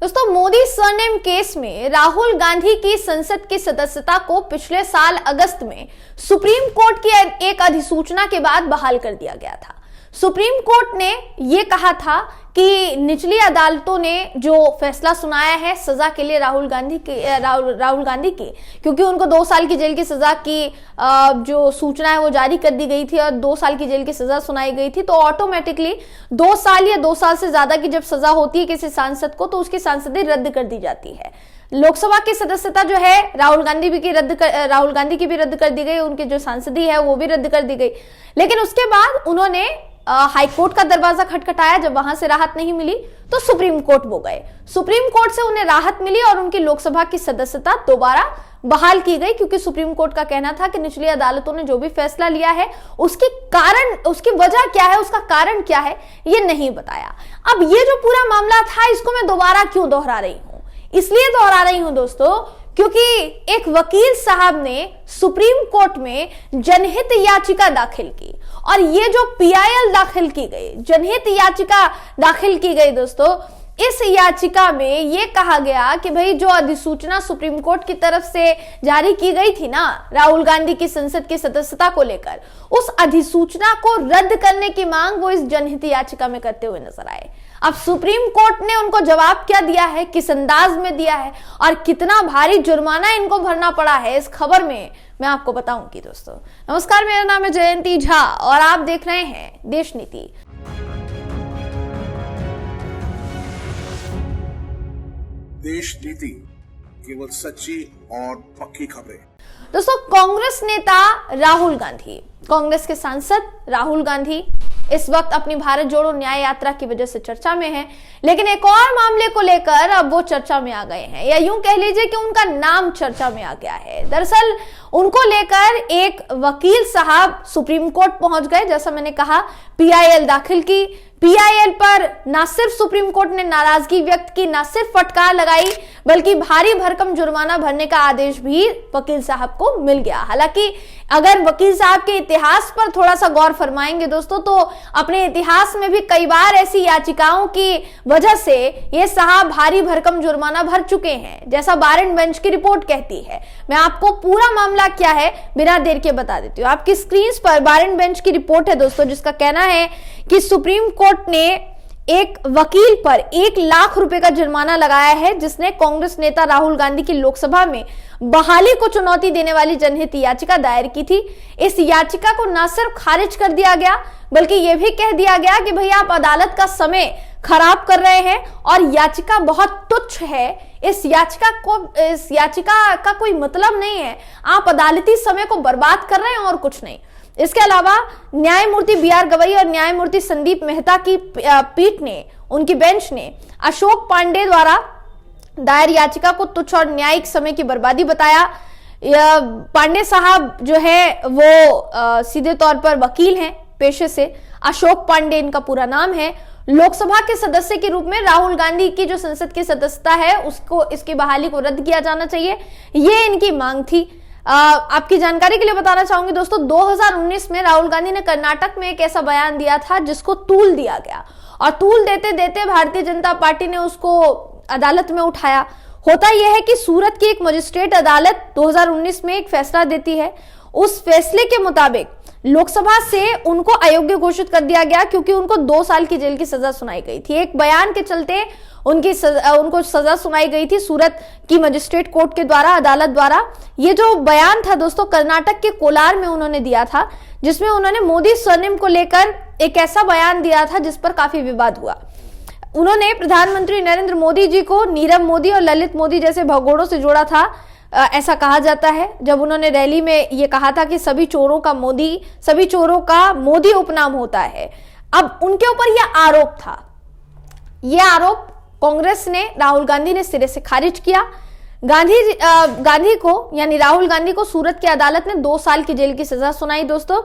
दोस्तों, Modi surname case में राहुल गांधी की संसद की सदस्यता को पिछले साल अगस्त में सुप्रीम कोर्ट की एक अधिसूचना के बाद बहाल कर दिया गया था। सुप्रीम कोर्ट ने यह कहा था कि निचली अदालतों ने जो फैसला सुनाया है सजा के लिए राहुल गांधी की, क्योंकि उनको 2 साल की जेल की सजा की जो सूचना है वो जारी कर दी गई थी और 2 साल की जेल की सजा सुनाई गई थी, तो ऑटोमेटिकली 2 साल या 2 साल से ज्यादा की जब सजा होती है किसी सांसद को तो उसकी सांसदी रद्द कर दी जाती है। लोकसभा की सदस्यता जो है राहुल गांधी की भी रद्द कर दी गई, उनकी जो सांसदी है वो भी रद्द कर दी गई। लेकिन उसके बाद उन्होंने हाईकोर्ट का दरवाजा खटखटाया। जब वहां से राहत नहीं मिली तो सुप्रीम कोर्ट वो गए। सुप्रीम कोर्ट से उन्हें राहत मिली और उनकी लोकसभा की सदस्यता दोबारा बहाल की गई, क्योंकि सुप्रीम कोर्ट का कहना था कि निचली अदालतों ने जो भी फैसला लिया है उसकी वजह क्या है, उसका कारण क्या है, ये नहीं बताया। अब ये जो पूरा मामला था इसको मैं दोबारा क्यों दोहरा रही हूं? इसलिए दोहरा रही हूं दोस्तों क्योंकि एक वकील साहब ने सुप्रीम कोर्ट में जनहित याचिका दाखिल की और ये जो PIL दाखिल की गई, जनहित याचिका दाखिल की गई दोस्तों, इस याचिका में ये कहा गया कि भाई जो अधिसूचना सुप्रीम कोर्ट की तरफ से जारी की गई थी ना राहुल गांधी की संसद की सदस्यता को लेकर, उस अधिसूचना को रद्द करने की मांग वो इस जनहित याचिका में करते हुए नजर आए। अब सुप्रीम कोर्ट ने उनको जवाब क्या दिया है, किस अंदाज में दिया है और कितना भारी जुर्माना इनको भरना पड़ा है, इस खबर में मैं आपको बताऊंगी दोस्तों। नमस्कार, मेरा नाम है जयंती झा और आप देख रहे हैं देश नीति। देश नीति, केवल सच्ची और पक्की खबरें। दोस्तों, कांग्रेस नेता राहुल गांधी, कांग्रेस के सांसद राहुल गांधी इस वक्त अपनी भारत जोड़ो न्याय यात्रा की वजह से चर्चा में हैं, लेकिन एक और मामले को लेकर अब वो चर्चा में आ गए हैं, या यूं कह लीजिए कि उनका नाम चर्चा में आ गया है। दरअसल उनको लेकर एक वकील साहब सुप्रीम कोर्ट पहुंच गए। जैसा मैंने कहा, PIL दाखिल की। PIL पर ना सिर्फ सुप्रीम कोर्ट ने नाराजगी व्यक्त की, ना सिर्फ फटकार लगाई, बल्कि भारी भरकम जुर्माना भरने का आदेश भी वकील साहब को मिल गया। हालांकि अगर वकील साहब के इतिहास पर थोड़ा सा गौर फरमाएंगे दोस्तों, तो अपने इतिहास में भी कई बार ऐसी याचिकाओं की वजह से ये साहब भारी भरकम जुर्माना भर चुके हैं, जैसा बार एंड बेंच की रिपोर्ट कहती है। मैं आपको पूरा मामला क्या है बिना देर के बता देती हूँ। आपकी स्क्रीन पर बार एंड बेंच की रिपोर्ट है दोस्तों, जिसका कहना है कि सुप्रीम कोर्ट ने एक वकील पर 1 लाख रुपए का जुर्माना लगाया है, जिसने कांग्रेस नेता राहुल गांधी की लोकसभा में बहाली को चुनौती देने वाली जनहित याचिका दायर की थी। इस याचिका को न सिर्फ खारिज कर दिया गया, बल्कि यह भी कह दिया गया कि भैया आप अदालत का समय खराब कर रहे हैं और याचिका बहुत तुच्छ है। इस याचिका का कोई मतलब नहीं है, आप अदालती समय को बर्बाद कर रहे हैं और कुछ नहीं। इसके अलावा न्यायमूर्ति BR गवई और न्यायमूर्ति संदीप मेहता की पीठ ने, उनकी बेंच ने अशोक पांडे द्वारा दायर याचिका को तुच्छ और न्यायिक समय की बर्बादी बताया। पांडे साहब जो है वो सीधे तौर पर वकील हैं पेशे से। अशोक पांडे इनका पूरा नाम है। लोकसभा के सदस्य के रूप में राहुल गांधी की जो संसद की सदस्यता है उसको, इसकी बहाली को रद्द किया जाना चाहिए, ये इनकी मांग थी। आपकी जानकारी के लिए बताना चाहूंगी दोस्तों, 2019 में राहुल गांधी ने कर्नाटक में एक ऐसा बयान दिया था जिसको तूल दिया गया और तूल देते देते भारतीय जनता पार्टी ने उसको अदालत में उठाया। होता यह है कि सूरत की एक मजिस्ट्रेट अदालत 2019 में एक फैसला देती है। उस फैसले के मुताबिक लोकसभा से उनको अयोग्य घोषित कर दिया गया, क्योंकि उनको 2 साल की जेल की सजा सुनाई गई थी। एक बयान के चलते उनको सजा सुनाई गई थी सूरत की मजिस्ट्रेट कोर्ट के द्वारा, अदालत द्वारा। ये जो बयान था दोस्तों कर्नाटक के कोलार में उन्होंने दिया था, जिसमें उन्होंने मोदी सरनेम को लेकर एक ऐसा बयान दिया था जिस पर काफी विवाद हुआ। उन्होंने प्रधानमंत्री नरेंद्र मोदी जी को नीरव मोदी और ललित मोदी जैसे भगोड़ों से जोड़ा था, ऐसा कहा जाता है। जब उन्होंने रैली में यह कहा था कि सभी चोरों का मोदी उपनाम होता है। अब उनके ऊपर यह आरोप था। यह आरोप कांग्रेस ने, राहुल गांधी ने सिरे से खारिज किया। गांधी को यानी राहुल गांधी को सूरत की अदालत ने 2 साल की जेल की सजा सुनाई दोस्तों,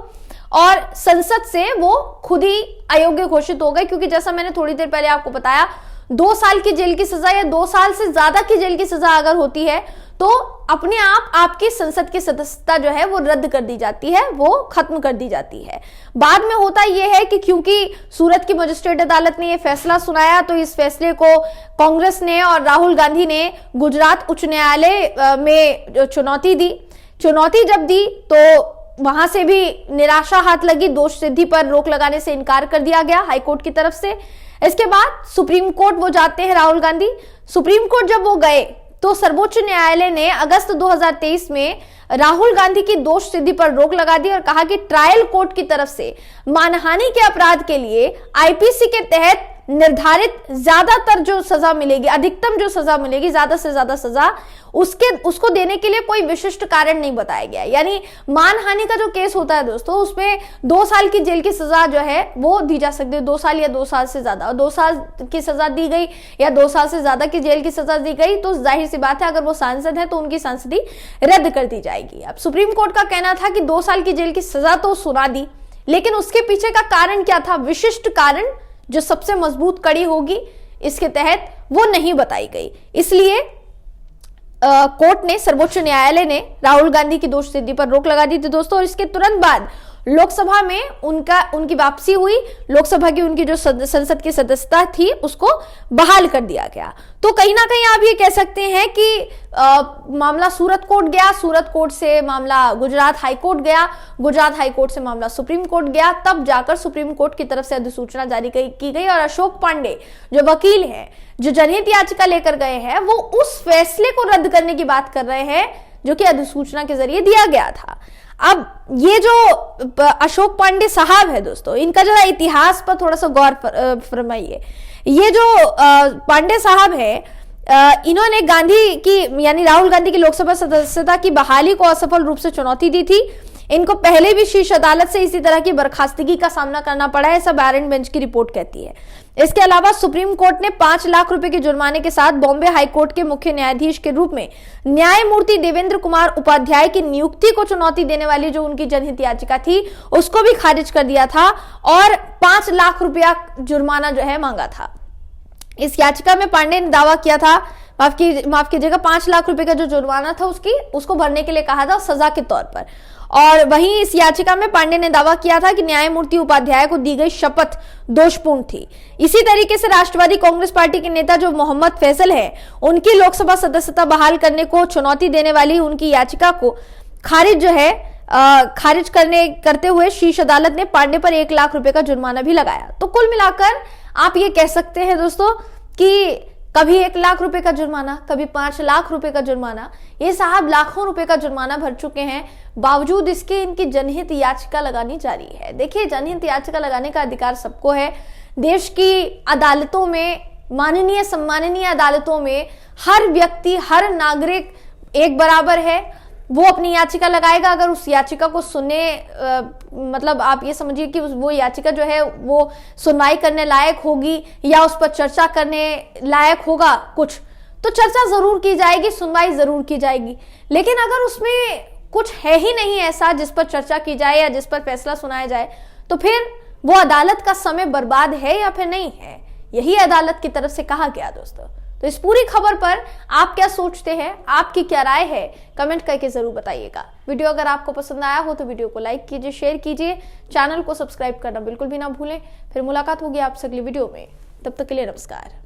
और संसद से वो खुद ही अयोग्य घोषित हो गए, क्योंकि जैसा मैंने थोड़ी देर पहले आपको बताया, 2 साल की जेल की सजा या 2 साल से ज्यादा की जेल की सजा अगर होती है तो अपने आप आपकी संसद की सदस्यता जो है वो रद्द कर दी जाती है, वो खत्म कर दी जाती है। बाद में होता यह है कि क्योंकि सूरत की मजिस्ट्रेट अदालत ने यह फैसला सुनाया, तो इस फैसले को कांग्रेस ने और राहुल गांधी ने गुजरात उच्च न्यायालय में चुनौती दी। चुनौती जब दी तो वहां से भी निराशा हाथ लगी, दोष सिद्धि पर रोक लगाने से इनकार कर दिया गया हाईकोर्ट की तरफ से। इसके बाद सुप्रीम कोर्ट वो जाते हैं राहुल गांधी। सुप्रीम कोर्ट जब वो गए तो सर्वोच्च न्यायालय ने अगस्त 2023 में राहुल गांधी की दोष सिद्धि पर रोक लगा दी और कहा कि ट्रायल कोर्ट की तरफ से मानहानि के अपराध के लिए आईपीसी के तहत निर्धारित ज्यादातर जो सजा मिलेगी, अधिकतम जो सजा मिलेगी, ज्यादा से ज्यादा सजा उसको देने के लिए कोई विशिष्ट कारण नहीं बताया गया। यानी मानहानि का जो केस होता है दोस्तों, उसमें 2 साल की जेल की सजा जो है वो दी जा सकती है, 2 साल या 2 साल से ज्यादा। 2 साल की सजा दी गई या 2 साल से ज्यादा की जेल की सजा दी गई तो जाहिर सी बात है अगर वो सांसद है तो उनकी सांसदी रद्द कर दी जाएगी। अब सुप्रीम कोर्ट का कहना था कि 2 साल की जेल की सजा तो सुना दी, लेकिन उसके पीछे का कारण क्या था, विशिष्ट कारण जो सबसे मजबूत कड़ी होगी इसके तहत, वो नहीं बताई गई। इसलिए कोर्ट ने, सर्वोच्च न्यायालय ने राहुल गांधी की दोष सिद्धि पर रोक लगा दी थी दोस्तों। और इसके तुरंत बाद लोकसभा में उनकी वापसी हुई। लोकसभा की उनकी जो संसद की सदस्यता थी उसको बहाल कर दिया गया। तो कहीं ना कहीं आप ये कह सकते हैं कि मामला सूरत कोर्ट गया, सूरत कोर्ट से मामला गुजरात हाई कोर्ट गया, गुजरात हाई कोर्ट से मामला सुप्रीम कोर्ट गया, तब जाकर सुप्रीम कोर्ट की तरफ से अधिसूचना जारी की गई और अशोक पांडे जो वकील हैं, जो जनहित याचिका लेकर गए हैं, वो उस फैसले को रद्द करने की बात कर रहे हैं जो कि अधिसूचना के जरिए दिया गया था। अब ये जो अशोक पांडे साहब है दोस्तों, इनका जरा इतिहास पर थोड़ा सा गौर फरमाइए। ये जो पांडे साहब है, इन्होंने गांधी की यानी राहुल गांधी की लोकसभा सदस्यता की बहाली को असफल रूप से चुनौती दी थी। इनको पहले भी शीर्ष अदालत से इसी तरह की बर्खास्तगी का सामना करना पड़ा है, ऐसा बैरन बेंच की रिपोर्ट कहती है। इसके अलावा सुप्रीम कोर्ट ने 5 लाख रुपए के जुर्माने के साथ बॉम्बे हाई कोर्ट के मुख्य न्यायाधीश के रूप में न्यायमूर्ति देवेंद्र कुमार उपाध्याय की नियुक्ति को चुनौती देने वाली जो उनकी जनहित याचिका थी उसको भी खारिज कर दिया था और 5 लाख रुपया जुर्माना जो है मांगा था। इस याचिका में पांडे ने दावा किया था, माफ कीजिएगा, 5 लाख रुपए का जो जुर्माना था उसको भरने के लिए कहा था सजा के तौर पर। और वहीं इस याचिका में पांडे ने दावा किया था कि न्यायमूर्ति उपाध्याय को दी गई शपथ दोषपूर्ण थी। इसी तरीके से राष्ट्रवादी कांग्रेस पार्टी के नेता जो मोहम्मद फैसल है, उनकी लोकसभा सदस्यता बहाल करने को चुनौती देने वाली उनकी याचिका को खारिज करते हुए शीर्ष अदालत ने पांडे पर 1 लाख रुपए का जुर्माना भी लगाया। तो कुल मिलाकर आप ये कह सकते हैं दोस्तों कि कभी 1 लाख रुपए का जुर्माना, कभी 5 लाख रुपए का जुर्माना, ये साहब लाखों रुपए का जुर्माना भर चुके हैं। बावजूद इसके इनकी जनहित याचिका लगानी जारी है। देखिए, जनहित याचिका लगाने का अधिकार सबको है। देश की अदालतों में, माननीय सम्माननीय अदालतों में हर व्यक्ति, हर नागरिक एक बराबर है। वो अपनी याचिका लगाएगा, अगर उस याचिका को मतलब आप ये समझिए कि वो याचिका जो है वो सुनवाई करने लायक होगी या उस पर चर्चा करने लायक होगा कुछ, तो चर्चा जरूर की जाएगी, सुनवाई जरूर की जाएगी। लेकिन अगर उसमें कुछ है ही नहीं ऐसा जिस पर चर्चा की जाए या जिस पर फैसला सुनाया जाए, तो फिर वो अदालत का समय बर्बाद है या फिर नहीं है, यही अदालत की तरफ से कहा गया दोस्तों। तो इस पूरी खबर पर आप क्या सोचते हैं, आपकी क्या राय है, कमेंट करके जरूर बताइएगा। वीडियो अगर आपको पसंद आया हो तो वीडियो को लाइक कीजिए, शेयर कीजिए, चैनल को सब्सक्राइब करना बिल्कुल भी ना भूलें। फिर मुलाकात होगी आपसे अगली वीडियो में, तब तक के लिए नमस्कार।